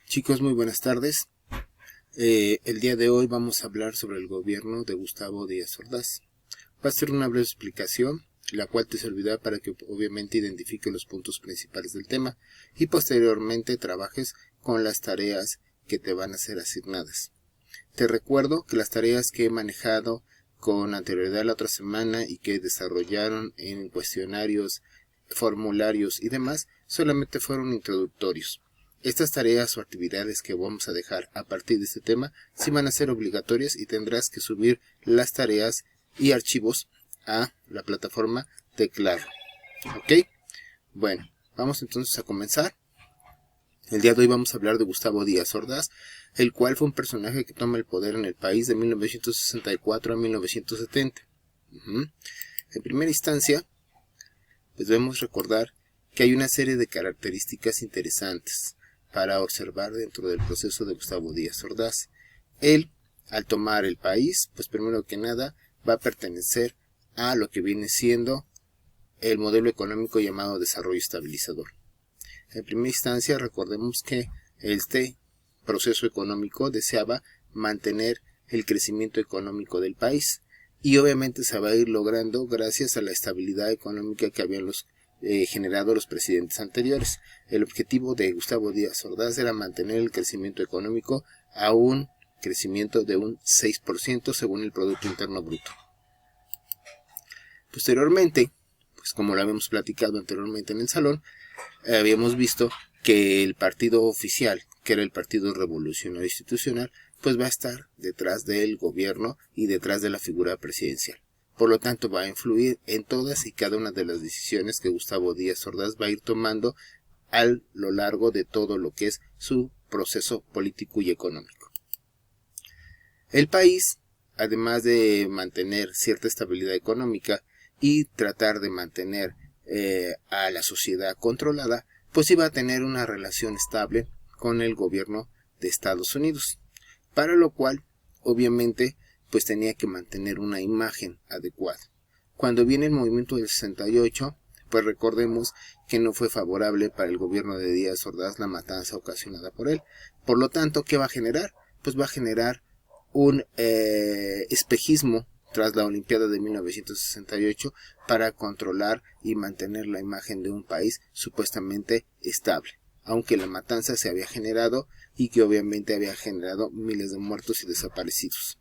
Chicos, muy buenas tardes. El día de hoy vamos a hablar sobre el gobierno de Gustavo Díaz Ordaz. Va a ser una breve explicación, la cual te servirá para que obviamente identifiques los puntos principales del tema y posteriormente trabajes con las tareas que te van a ser asignadas. Te recuerdo que las tareas que he manejado con anterioridad la otra semana y que desarrollaron en cuestionarios, formularios y demás solamente fueron introductorios. Estas tareas o actividades que vamos a dejar a partir de este tema sí van a ser obligatorias y tendrás que subir las tareas y archivos a la plataforma de Claro. ¿Ok? Bueno, vamos entonces a comenzar. El día de hoy vamos a hablar de Gustavo Díaz Ordaz, el cual fue un personaje que toma el poder en el país de 1964 a 1970. En primera instancia, pues debemos recordar que hay una serie de características interesantes para observar dentro del proceso de Gustavo Díaz Ordaz. Él, al tomar el país, pues primero que nada va a pertenecer a lo que viene siendo el modelo económico llamado desarrollo estabilizador. En primera instancia, recordemos que este proceso económico deseaba mantener el crecimiento económico del país y obviamente se va a ir logrando gracias a la estabilidad económica que habían generado los presidentes anteriores. El objetivo de Gustavo Díaz Ordaz era mantener el crecimiento económico a un crecimiento de un 6% según el Producto Interno Bruto. Posteriormente, pues como lo habíamos platicado anteriormente en el salón, habíamos visto que el partido oficial, que era el Partido Revolucionario Institucional, pues va a estar detrás del gobierno y detrás de la figura presidencial. Por lo tanto, va a influir en todas y cada una de las decisiones que Gustavo Díaz Ordaz va a ir tomando a lo largo de todo lo que es su proceso político y económico. El país, además de mantener cierta estabilidad económica y tratar de mantener a la sociedad controlada, pues iba a tener una relación estable con el gobierno de Estados Unidos, para lo cual, obviamente, pues tenía que mantener una imagen adecuada. Cuando viene el movimiento del 68, pues recordemos que no fue favorable para el gobierno de Díaz Ordaz la matanza ocasionada por él. Por lo tanto, ¿qué va a generar? Pues va a generar un espejismo tras la Olimpiada de 1968 para controlar y mantener la imagen de un país supuestamente estable, aunque la matanza se había generado y que obviamente había generado miles de muertos y desaparecidos.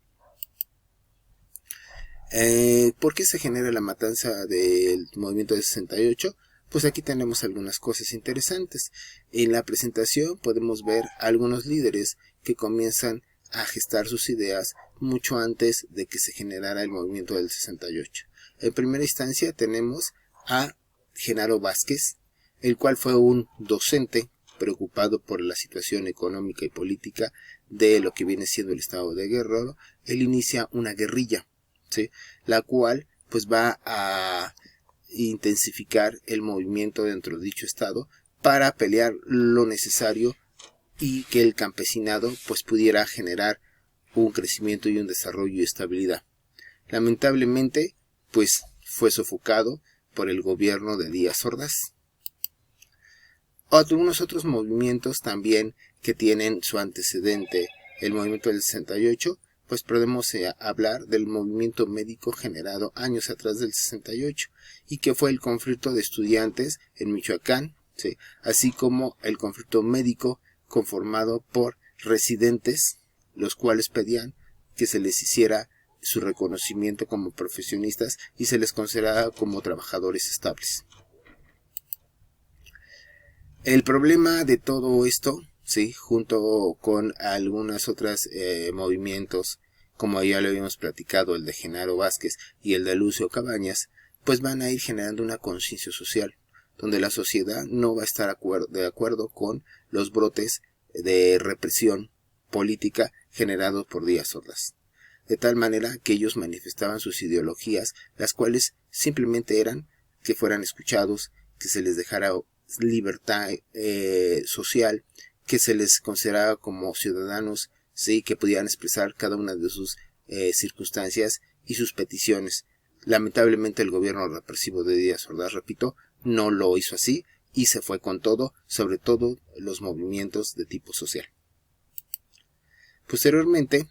¿Por qué se genera la matanza del movimiento de 68? Pues aquí tenemos algunas cosas interesantes. En la presentación podemos ver algunos líderes que comienzan a gestar sus ideas mucho antes de que se generara el movimiento del 68. En primera instancia tenemos a Genaro Vázquez, el cual fue un docente preocupado por la situación económica y política de lo que viene siendo el estado de Guerrero. Él inicia una guerrilla, ¿sí?, la cual pues va a intensificar el movimiento dentro de dicho estado para pelear lo necesario y que el campesinado pues pudiera generar un crecimiento y un desarrollo y estabilidad. Lamentablemente pues fue sofocado por el gobierno de Díaz Ordaz. Algunos otros movimientos también que tienen su antecedente el movimiento del 68, pues podemos hablar del movimiento médico generado años atrás del 68 y que fue el conflicto de estudiantes en Michoacán, ¿sí?, así como el conflicto médico conformado por residentes, los cuales pedían que se les hiciera su reconocimiento como profesionistas y se les consideraba como trabajadores estables. El problema de todo esto, sí, junto con algunas otras movimientos, como ya lo habíamos platicado, el de Genaro Vázquez y el de Lucio Cabañas, pues van a ir generando una conciencia social, donde la sociedad no va a estar de acuerdo con los brotes de represión política generados por Díaz Ordaz. De tal manera que ellos manifestaban sus ideologías, las cuales simplemente eran que fueran escuchados, que se les dejara libertad social, que se les consideraba como ciudadanos, sí, que pudieran expresar cada una de sus circunstancias y sus peticiones. Lamentablemente el gobierno represivo de Díaz Ordaz, repito, no lo hizo así y se fue con todo, sobre todo los movimientos de tipo social. Posteriormente,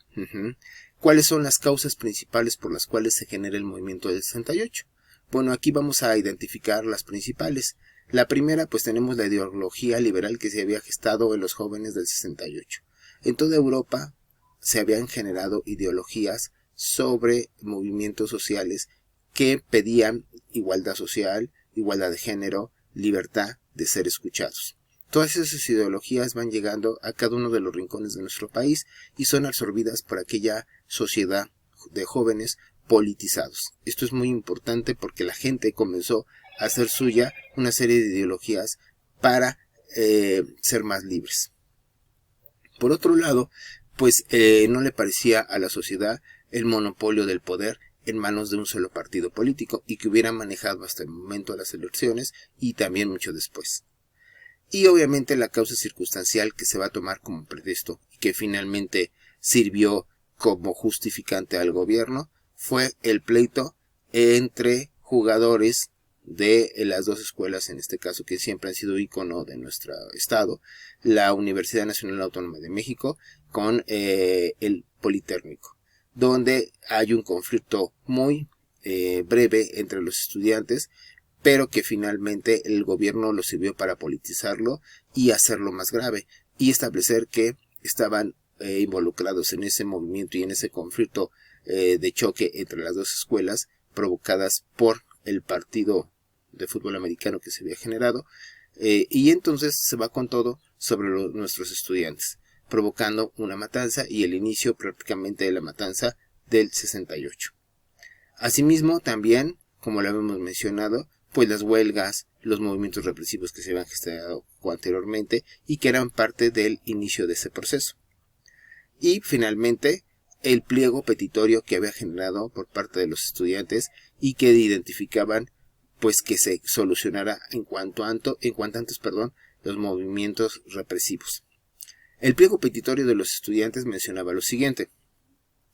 ¿cuáles son las causas principales por las cuales se genera el movimiento del 68? Bueno, aquí vamos a identificar las principales. La primera, pues tenemos la ideología liberal que se había gestado en los jóvenes del 68. En toda Europa se habían generado ideologías sobre movimientos sociales que pedían igualdad social, igualdad de género, libertad de ser escuchados. Todas esas ideologías van llegando a cada uno de los rincones de nuestro país y son absorbidas por aquella sociedad de jóvenes politizados. Esto es muy importante porque la gente comenzó a hacer suya una serie de ideologías para ser más libres. Por otro lado, pues no le parecía a la sociedad el monopolio del poder en manos de un solo partido político y que hubiera manejado hasta el momento de las elecciones y también mucho después. Y obviamente la causa circunstancial que se va a tomar como pretexto y que finalmente sirvió como justificante al gobierno fue el pleito entre jugadores de las dos escuelas, en este caso que siempre han sido ícono de nuestro estado, la Universidad Nacional Autónoma de México con el Politécnico, donde hay un conflicto muy breve entre los estudiantes, pero que finalmente el gobierno lo sirvió para politizarlo y hacerlo más grave y establecer que estaban involucrados en ese movimiento y en ese conflicto de choque entre las dos escuelas provocadas por el partido de fútbol americano que se había generado y entonces se va con todo sobre nuestros estudiantes, provocando una matanza y el inicio prácticamente de la matanza del 68. Asimismo, también, como lo habíamos mencionado, pues las huelgas, los movimientos represivos que se habían gestado anteriormente y que eran parte del inicio de ese proceso. Y finalmente, el pliego petitorio que había generado por parte de los estudiantes y que identificaban pues que se solucionara en cuanto antes, los movimientos represivos. El pliego petitorio de los estudiantes mencionaba lo siguiente.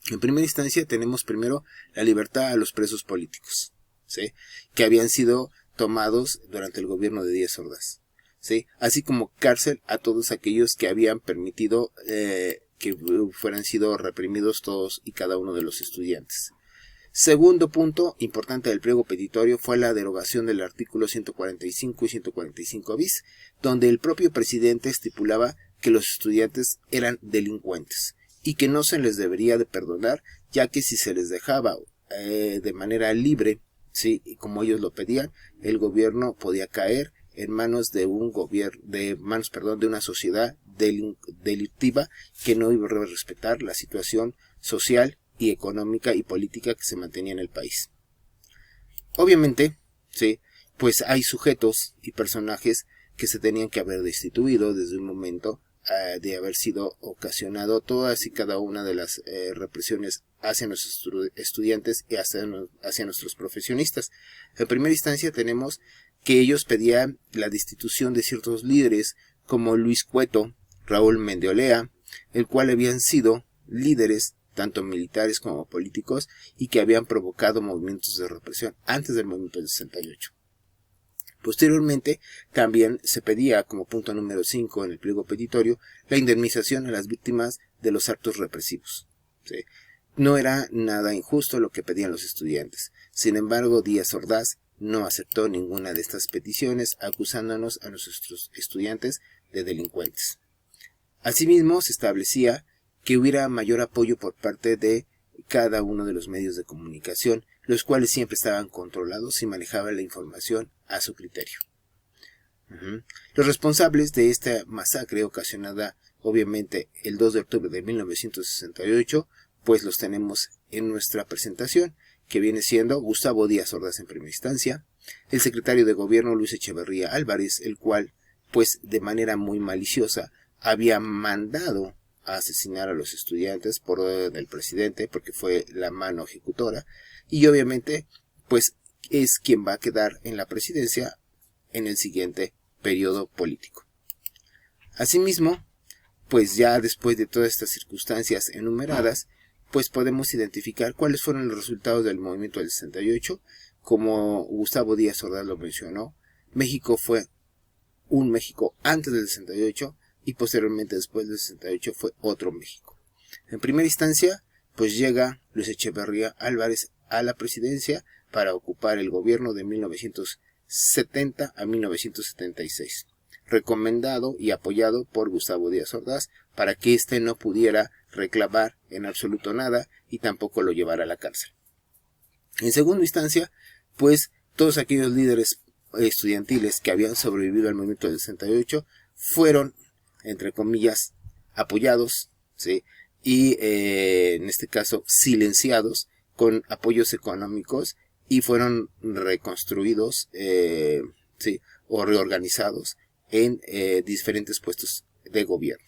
En primera instancia tenemos primero la libertad a los presos políticos, ¿sí?, que habían sido tomados durante el gobierno de Díaz Ordaz, ¿sí?, así como cárcel a todos aquellos que habían permitido que fueran sido reprimidos todos y cada uno de los estudiantes. Segundo punto importante del pliego petitorio fue la derogación del artículo 145 y 145 bis, donde el propio presidente estipulaba que los estudiantes eran delincuentes y que no se les debería de perdonar, ya que si se les dejaba de manera libre, sí, como ellos lo pedían, el gobierno podía caer en manos de de una sociedad delictiva que no iba a respetar la situación social y económica y política que se mantenía en el país. Obviamente, sí, pues hay sujetos y personajes que se tenían que haber destituido desde un momento de haber sido ocasionado todas y cada una de las represiones hacia nuestros estudiantes y hacia nuestros profesionistas. En primera instancia tenemos que ellos pedían la destitución de ciertos líderes como Luis Cueto, Raúl Mendiolea, el cual habían sido líderes tanto militares como políticos y que habían provocado movimientos de represión antes del movimiento del 68. Posteriormente, también se pedía, como punto número 5 en el pliego petitorio, la indemnización a las víctimas de los actos represivos. ¿Sí? No era nada injusto lo que pedían los estudiantes. Sin embargo, Díaz Ordaz no aceptó ninguna de estas peticiones, acusándonos a nuestros estudiantes de delincuentes. Asimismo, se establecía que hubiera mayor apoyo por parte de cada uno de los medios de comunicación, los cuales siempre estaban controlados y manejaban la información a su criterio. Los responsables de esta masacre ocasionada obviamente el 2 de octubre de 1968, pues los tenemos en nuestra presentación, que viene siendo Gustavo Díaz Ordaz en primera instancia, el secretario de gobierno Luis Echeverría Álvarez, el cual pues de manera muy maliciosa había mandado a asesinar a los estudiantes por orden del presidente, porque fue la mano ejecutora, y obviamente pues es quien va a quedar en la presidencia en el siguiente periodo político. Asimismo, pues ya después de todas estas circunstancias enumeradas, pues podemos identificar cuáles fueron los resultados del movimiento del 68. Como Gustavo Díaz Ordaz lo mencionó, México fue un México antes del 68 y posteriormente después del 68 fue otro México. En primera instancia, pues llega Luis Echeverría Álvarez a la presidencia para ocupar el gobierno de 1970 a 1976, recomendado y apoyado por Gustavo Díaz Ordaz para que éste no pudiera reclamar en absoluto nada y tampoco lo llevara a la cárcel. En segunda instancia, pues todos aquellos líderes estudiantiles que habían sobrevivido al movimiento del 68 fueron, entre comillas, apoyados, ¿sí? Y en este caso silenciados con apoyos económicos y fueron reconstruidos, ¿sí? O reorganizados en diferentes puestos de gobierno.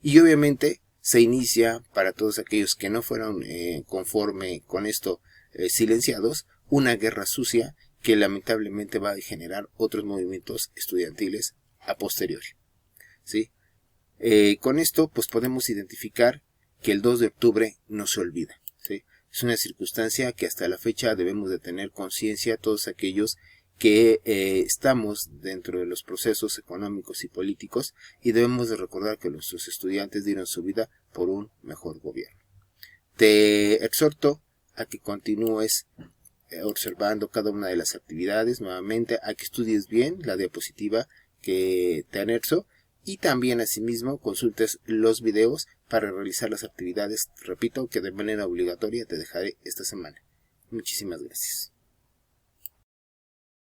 Y obviamente se inicia, para todos aquellos que no fueron conforme con esto silenciados, una guerra sucia que lamentablemente va a generar otros movimientos estudiantiles a posteriori, ¿sí? Con esto pues podemos identificar que el 2 de octubre no se olvida, ¿sí? Es una circunstancia que hasta la fecha debemos de tener conciencia todos aquellos que estamos dentro de los procesos económicos y políticos y debemos de recordar que nuestros estudiantes dieron su vida por un mejor gobierno. Te exhorto a que continúes observando cada una de las actividades, nuevamente a que estudies bien la diapositiva que te anexo y también asimismo consultes los videos para realizar las actividades, repito, que de manera obligatoria te dejaré esta semana. Muchísimas gracias.